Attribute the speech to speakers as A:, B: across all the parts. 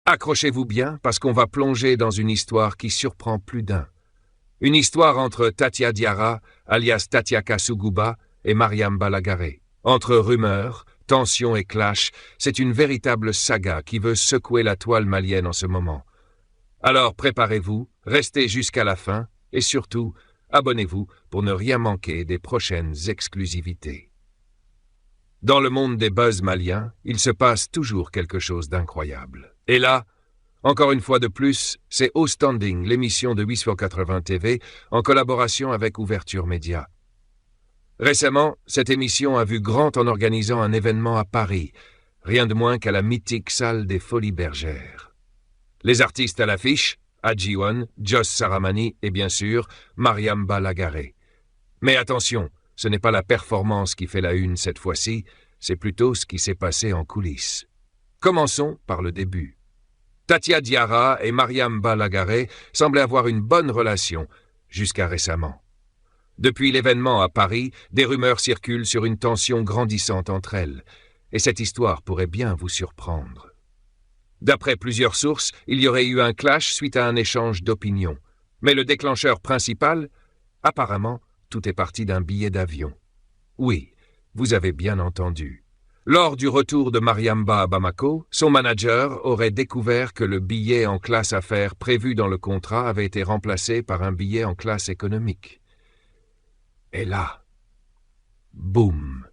A: Accrochez-vous bien parce qu'on va plonger dans une histoire qui surprend plus d'un. Une histoire entre Tatia Diarra, alias Tatiaka Suguba, et Mariam Balagare. Entre rumeurs, tensions et clashs, c'est une véritable saga qui veut secouer la toile malienne en ce moment. Alors préparez-vous, restez jusqu'à la fin et surtout, abonnez-vous pour ne rien manquer des prochaines exclusivités. Dans le monde des buzz maliens, il se passe toujours quelque chose d'incroyable. Et là, encore une fois de plus, c'est Au Standing, l'émission de 880 TV, en collaboration avec Ouverture Média. Récemment, cette émission a vu grand en organisant un événement à Paris, rien de moins qu'à la mythique salle des Folies Bergères. Les artistes à l'affiche, Adjiwan, Joss Saramani et bien sûr, Mariam Balagare. Mais attention, ce n'est pas la performance qui fait la une cette fois-ci, c'est plutôt ce qui s'est passé en coulisses. Commençons par le début. Tatia Diarra et Mariam Balagare semblaient avoir une bonne relation, jusqu'à récemment. Depuis l'événement à Paris, des rumeurs circulent sur une tension grandissante entre elles, et cette histoire pourrait bien vous surprendre. D'après plusieurs sources, il y aurait eu un clash suite à un échange d'opinions. Mais le déclencheur principal, apparemment, tout est parti d'un billet d'avion. Oui, vous avez bien entendu. Lors du retour de Mariamba à Bamako, son manager aurait découvert que le billet en classe affaires prévu dans le contrat avait été remplacé par un billet en classe économique. Et là, boum!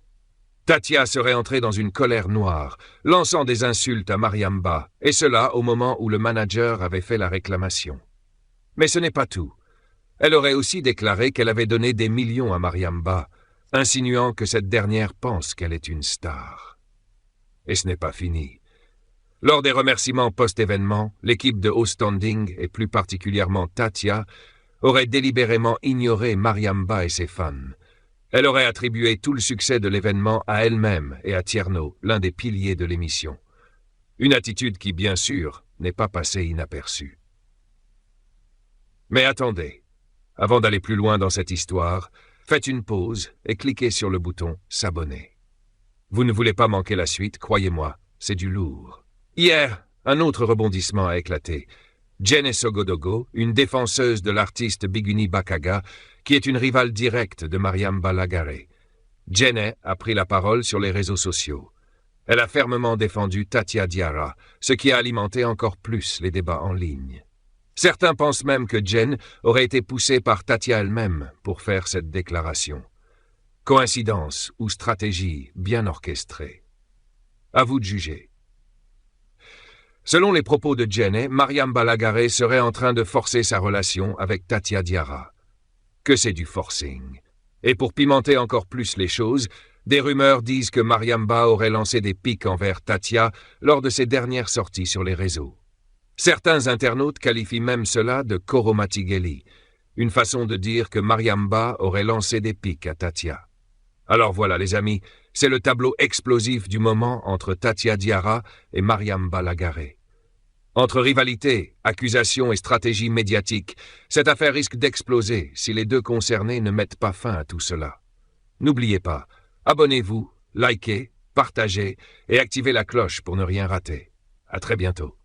A: Tatia serait entrée dans une colère noire, lançant des insultes à Mariamba, et cela au moment où le manager avait fait la réclamation. Mais ce n'est pas tout. Elle aurait aussi déclaré qu'elle avait donné des millions à Mariamba, insinuant que cette dernière pense qu'elle est une star. Et ce n'est pas fini. Lors des remerciements post-événement, l'équipe de Au Standing, et plus particulièrement Tatia, aurait délibérément ignoré Mariamba et ses fans. Elle aurait attribué tout le succès de l'événement à elle-même et à Tierno, l'un des piliers de l'émission. Une attitude qui, bien sûr, n'est pas passée inaperçue. Mais attendez, avant d'aller plus loin dans cette histoire, faites une pause et cliquez sur le bouton « S'abonner ». Vous ne voulez pas manquer la suite, croyez-moi, c'est du lourd. Hier, un autre rebondissement a éclaté. Jene Sogodogo, une défenseuse de l'artiste Biguni Bakaga, qui est une rivale directe de Mariam Balagare. Jene a pris la parole sur les réseaux sociaux. Elle a fermement défendu Tatia Diarra, ce qui a alimenté encore plus les débats en ligne. Certains pensent même que Jen aurait été poussée par Tatia elle-même pour faire cette déclaration. Coïncidence ou stratégie bien orchestrée? À vous de juger. Selon les propos de Jene, Mariam Balagare serait en train de forcer sa relation avec Tatia Diarra. Que c'est du forcing. Et pour pimenter encore plus les choses, des rumeurs disent que Mariamba aurait lancé des pics envers Tatia lors de ses dernières sorties sur les réseaux. Certains internautes qualifient même cela de Koromatigeli, une façon de dire que Mariamba aurait lancé des pics à Tatia. Alors voilà les amis, c'est le tableau explosif du moment entre Tatia Diarra et Mariam Balagare. Entre rivalité, accusations et stratégie médiatique, cette affaire risque d'exploser si les deux concernés ne mettent pas fin à tout cela. N'oubliez pas, abonnez-vous, likez, partagez et activez la cloche pour ne rien rater. À très bientôt.